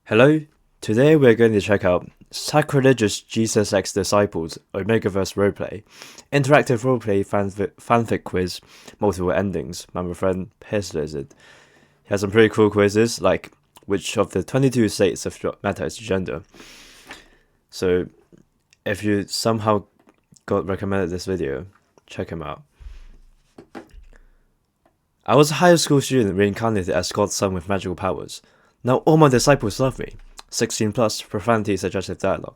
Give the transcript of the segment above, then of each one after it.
Hello, today we're going to check out Sacrilegious Jesus X Disciples Omegaverse Roleplay, interactive roleplay fanfic quiz, multiple endings. My friend Piss Lizard. He has some pretty cool quizzes, like which of the 22 states of matter is gender. So, if you somehow got recommended this video, check him out. I was a high school student reincarnated as God's son with magical powers. Now all my disciples love me. 16 plus, profanity suggestive dialogue.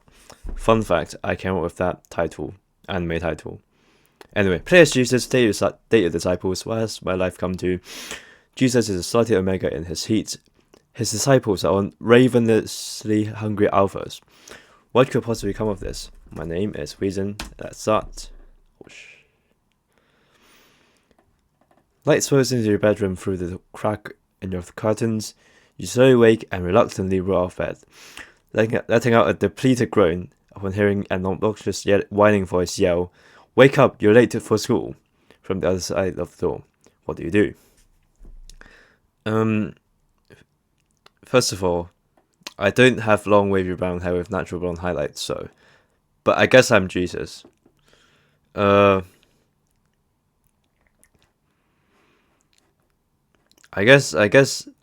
Fun fact, I came up with that title, anime title. Anyway, play as Jesus, date your disciples. What has my life come to? Jesus is a slightly omega in his heat. His disciples are ravenously hungry alphas. What could possibly come of this? My name is Reason. Let's start. Light swirls into your bedroom through the crack in your curtains. You slowly wake and reluctantly roll off bed, letting out a depleted groan upon hearing an obnoxious whining voice yell, "Wake up, you're late for school," from the other side of the door. What do you do? First of all, I don't have long wavy brown hair with natural blonde highlights, but I guess I'm Jesus. I guess I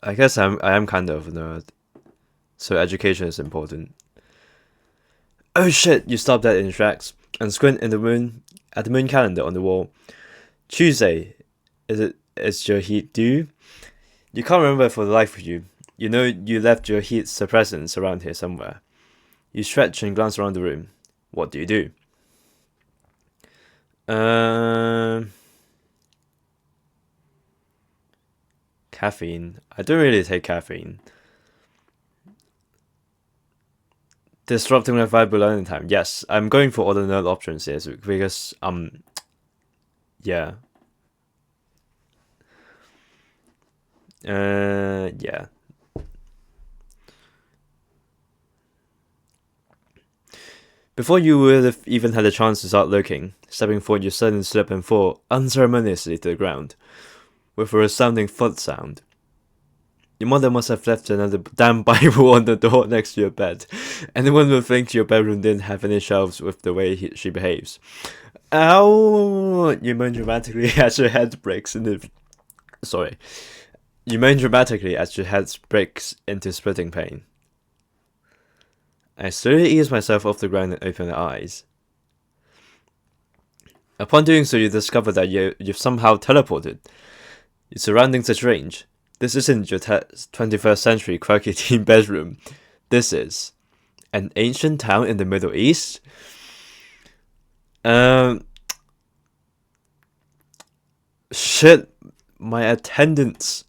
am kind of a nerd. So education is important. Oh shit, you stop that in your tracks and squint at the moon calendar on the wall. Tuesday. Is your heat due? You can't remember for the life of you. You know you left your heat suppressants around here somewhere. You stretch and glance around the room. What do you do? Caffeine. I don't really take caffeine. Disrupting my viable learning time. Yes, I'm going for all the nerd options here because yeah. Yeah. Before you would have even had a chance to start looking, stepping forward, you suddenly slip and fall unceremoniously to the ground, with a resounding thud sound. Your mother must have left another damn Bible on the door next to your bed. Anyone would think your bedroom didn't have any shelves with the way she behaves. Ow! You moan dramatically as your head breaks into... Sorry. You moan dramatically as your head breaks into splitting pain. I slowly ease myself off the ground and open my eyes. Upon doing so, you discover that you've somehow teleported. Your surroundings are strange. This isn't your 21st century quirky teen bedroom. This is an ancient town in the Middle East. Shit, my attendance.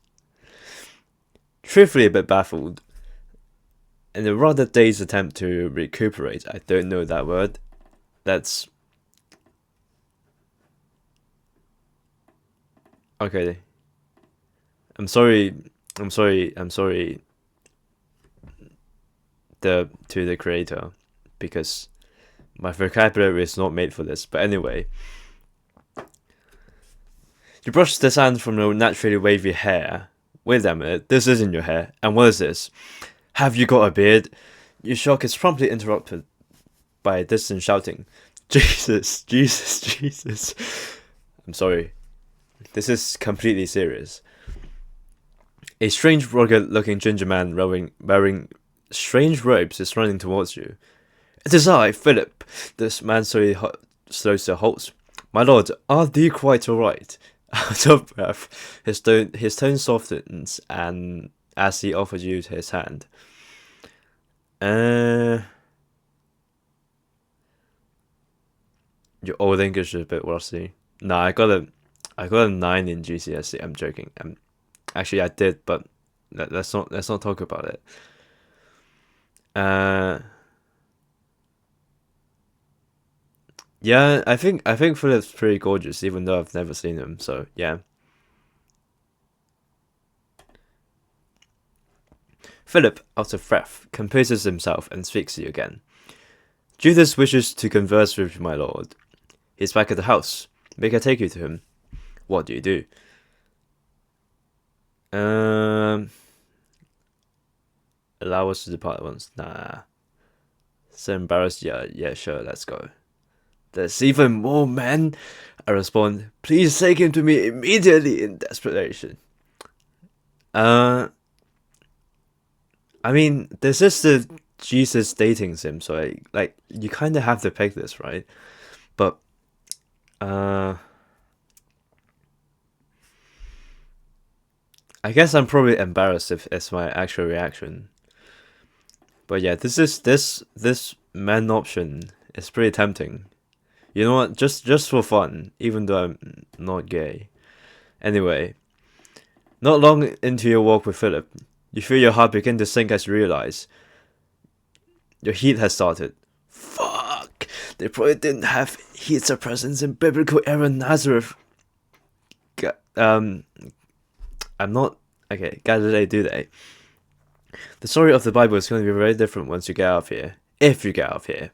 Truthfully a bit baffled. In a rather dazed attempt to recuperate, I don't know that word. That's... Okay. I'm sorry to the creator, because my vocabulary is not made for this. But anyway, you brush the sand from your naturally wavy hair. Wait a minute, this isn't your hair. And what is this? Have you got a beard? Your shock is promptly interrupted by a distant shouting. Jesus, Jesus, Jesus. I'm sorry. This is completely serious. A strange, rugged-looking ginger man wearing strange robes is running towards you. "It is I, Philip." This man slowly slows to a halt. "My lord, are thee quite all right?" Out of breath, his tone softens and as he offers you his hand. Your old English is a bit rusty. Nah, I got a 9 in GCSE. I'm joking. Actually, I did, but let's not talk about it. Yeah, I think Philip's pretty gorgeous, even though I've never seen him. So yeah. Philip, out of breath, composes himself and speaks to you again. "Judas wishes to converse with you, my lord. He's back at the house. May I take you to him?" What do you do? allow us to depart at once. Nah. So embarrassed. Yeah, sure, let's go. There's even more men. I respond, please take him to me immediately in desperation. I mean, this is the Jesus dating sim, so like you kind of have to pick this, right? But I guess I'm probably embarrassed if it's my actual reaction. But yeah, this man option is pretty tempting. You know what? Just for fun, even though I'm not gay. Anyway, not long into your walk with Philip, you feel your heart begin to sink as you realize your heat has started. Fuck! They probably didn't have heat suppressants in biblical era Nazareth. I'm not okay. Galilee, do they? The story of the Bible is going to be very different once you get out of here. If you get out of here.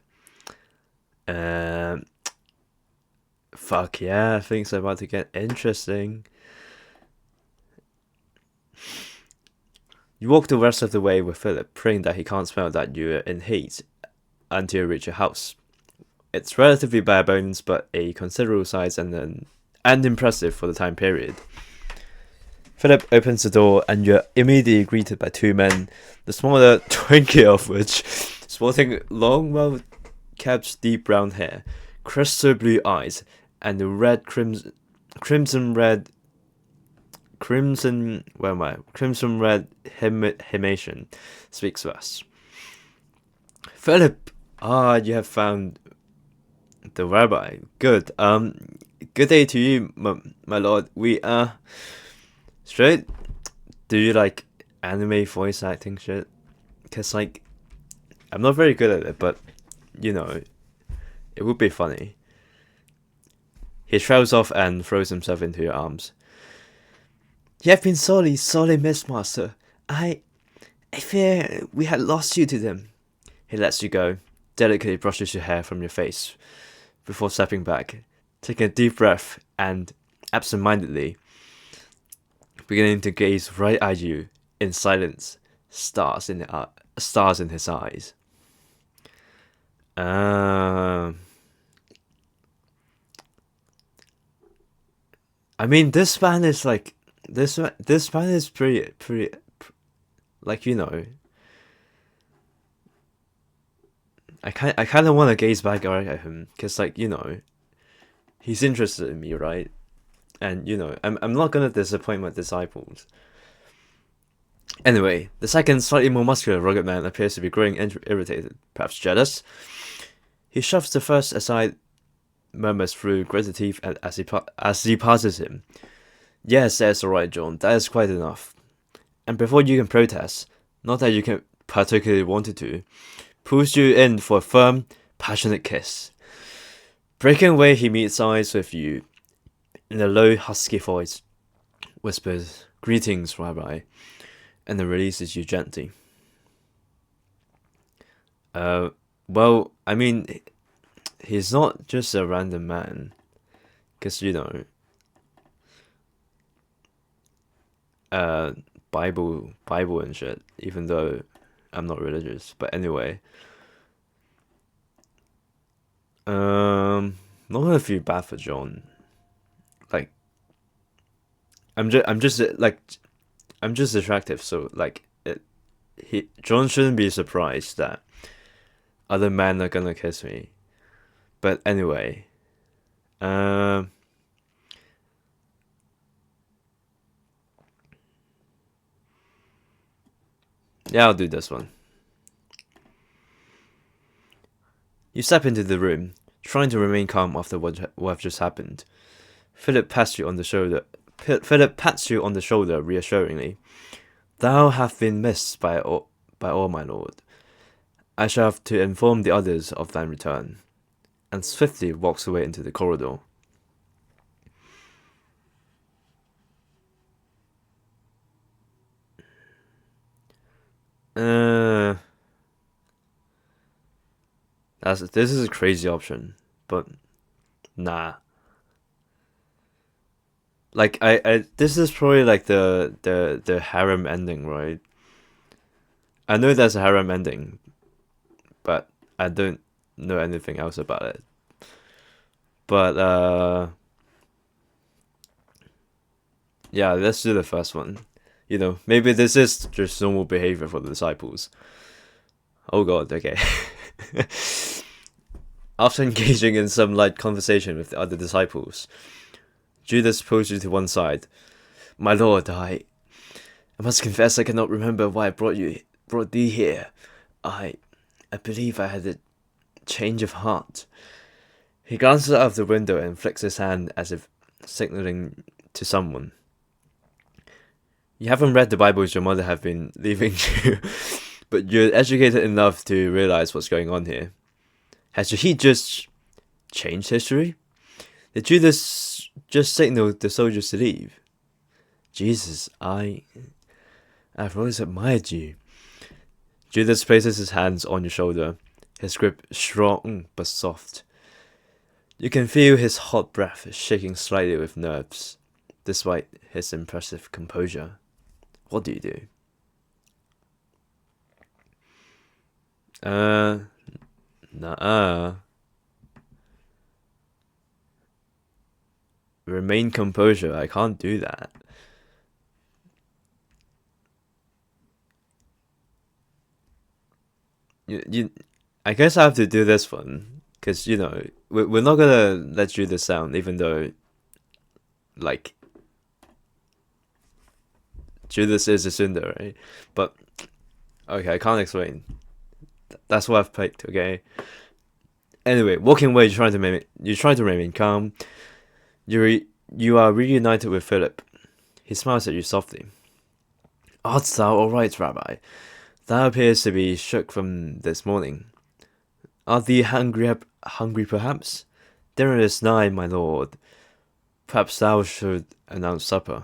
Fuck yeah, things are about to get interesting. You walk the rest of the way with Philip, praying that he can't smell that you're in heat until you reach your house. It's relatively bare bones, but a considerable size and impressive for the time period. Philip opens the door, and you're immediately greeted by two men, the smaller Twinkie of which, sporting long, well-kept deep brown hair, crystal blue eyes, and the crimson red himation speaks thus. Philip, you have found the rabbi. Good. Good day to you, my lord. We straight. Do you like anime voice acting shit? Cause like, I'm not very good at it, but you know, it would be funny. He shrouds off and throws himself into your arms. You have been sorely missed, master. I fear we had lost you to them. He lets you go, delicately brushes your hair from your face, before stepping back, taking a deep breath, and absent-mindedly beginning to gaze right at you in silence, stars in his eyes. I mean, this man is like this man is pretty like, you know. I kind of want to gaze back at him because, like, you know, he's interested in me, right? And you know, I'm not gonna disappoint my disciples. Anyway, the second, slightly more muscular, rugged man appears to be growing irritated, perhaps jealous. He shoves the first aside, murmurs through gritted teeth as he passes him. Yes, that's alright, John. That is quite enough. And before you can protest, not that you can particularly wanted to, pulls you in for a firm, passionate kiss. Breaking away, he meets eyes with you. In a low, husky voice, whispers, "Greetings, Rabbi," and then releases you gently. Well, I mean, he's not just a random man, because, you know, Bible and shit, even though I'm not religious. But anyway, not gonna feel bad for John. Like, I'm just attractive, so like, John shouldn't be surprised that other men are gonna kiss me. But anyway, yeah, I'll do this one. You step into the room, trying to remain calm after what just happened. Philip pats you on the shoulder. Reassuringly. "Thou hast been missed by all, my lord. I shall have to inform the others of thy return," and swiftly walks away into the corridor. This is a crazy option, but nah. Like, this is probably like the harem ending, right? I know there's a harem ending, but I don't know anything else about it. But yeah, let's do the first one. Maybe this is just normal behavior for the disciples. Oh god, okay. After engaging in some light conversation with the other disciples, Judas pulls you to one side. My lord, I must confess I cannot remember why I brought thee here. I believe I had a change of heart. He glances out of the window and flicks his hand as if signaling to someone. You haven't read the Bibles your mother have been leaving you, but you're educated enough to realize what's going on here. Has he just changed history? Did Judas just signal the soldiers to leave? Jesus, I've always admired you. Judas places his hands on your shoulder, his grip strong but soft. You can feel his hot breath shaking slightly with nerves, despite his impressive composure. What do you do? Remain composure. I can't do that. I guess I have to do this one, because, we're not gonna let you this down, even though, like, Judas is a Cinder, right? But, okay, I can't explain. That's what I've picked, okay? Anyway, walking away, you try to remain calm. You are reunited with Philip. He smiles at you softly. Art thou all right, Rabbi? Thou appears to be shook from this morning. Art thee hungry perhaps? Dinner is nigh, my lord. Perhaps thou should announce supper.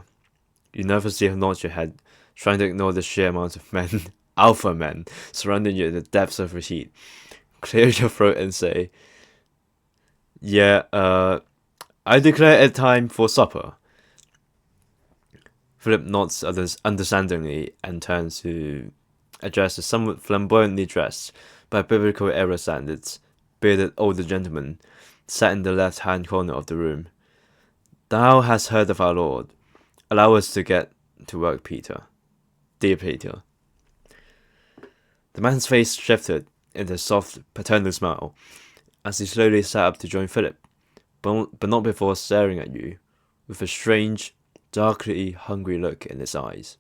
You nervously nod your head, trying to ignore the sheer amount of men, alpha men, surrounding you in the depths of heat. Clear your throat and say, yeah, I declare it time for supper. Philip nods understandingly and turns to address a somewhat flamboyantly dressed, by biblical era standards, bearded older gentleman, sat in the left-hand corner of the room. Thou hast heard of our Lord. Allow us to get to work, Peter. Dear Peter. The man's face shifted into a soft, paternal smile as he slowly sat up to join Philip, but not before staring at you with a strange, darkly hungry look in his eyes.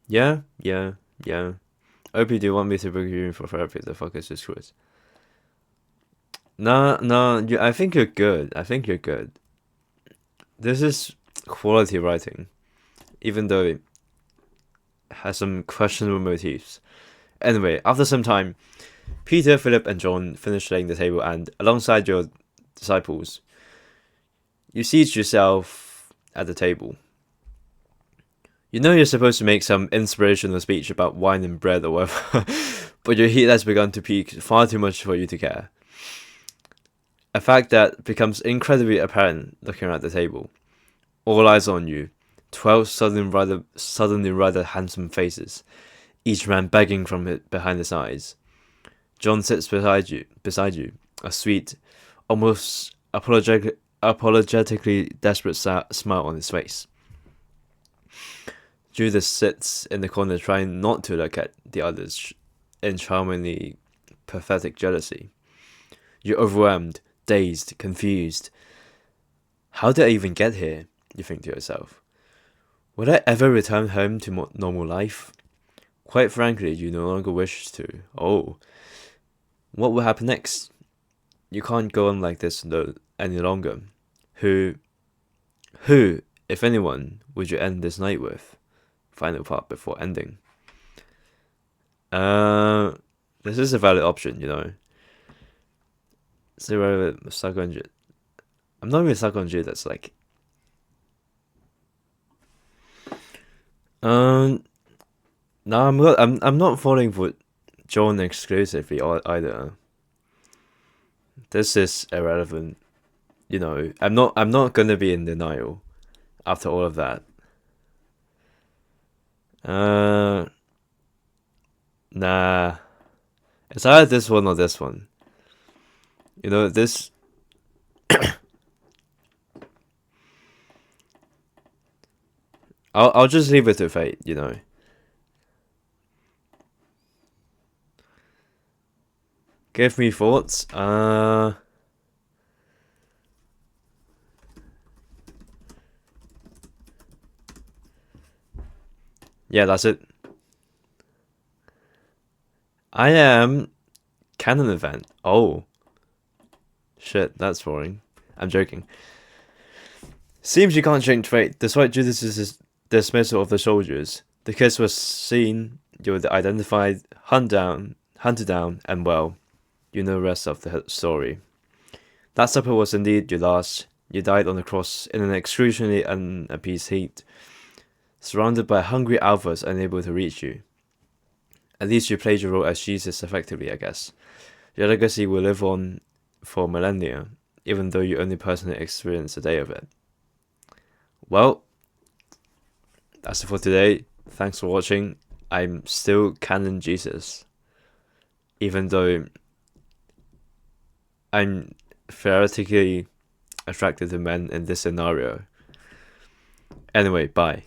Yeah. Opie, do you want me to book you in for therapy? The fuck is this quiz? No, I think you're good. This is quality writing, even though it has some questionable motifs. Anyway, after some time, Peter, Philip, and John finish laying the table, and alongside your disciples, you seat yourself at the table. You know you're supposed to make some inspirational speech about wine and bread or whatever, but your heat has begun to peak far too much for you to care. A fact that becomes incredibly apparent looking at the table. All eyes on you. 12 suddenly rather handsome faces, each man begging from behind his eyes. John sits beside you, a sweet, almost apologetically desperate smile on his face. Judas sits in the corner trying not to look at the others in charmingly pathetic jealousy. You're overwhelmed, dazed, confused. How did I even get here? You think to yourself. Would I ever return home to normal life? Quite frankly, you no longer wish to. Oh. What will happen next? You can't go on like this any longer. Who, if anyone, would you end this night with? Final part before ending. This is a valid option, 0 stuck on Jude. I'm not really stuck on Jude. That's like. No, I'm not falling for John exclusively either. This is irrelevant. you know, I'm not gonna be in denial after all of that. Nah. It's either this one or this one. You know, this... I'll just leave it to fate, you know. Give me thoughts. Yeah, that's it. I am canon event. Oh. Shit, that's boring. I'm joking. Seems you can't change fate. Despite Judas's dismissal of the soldiers, the kiss was seen, you were identified, hunted down, and well, you know the rest of the story. That supper was indeed your last. You died on the cross in an excruciatingly unappeased heat, surrounded by hungry alphas unable to reach you. At least you played your role as Jesus effectively, I guess. Your legacy will live on for millennia, even though you only personally experienced a day of it. Well, that's it for today. Thanks for watching. I'm still canon Jesus, even though I'm theoretically attracted to men in this scenario. Anyway, bye.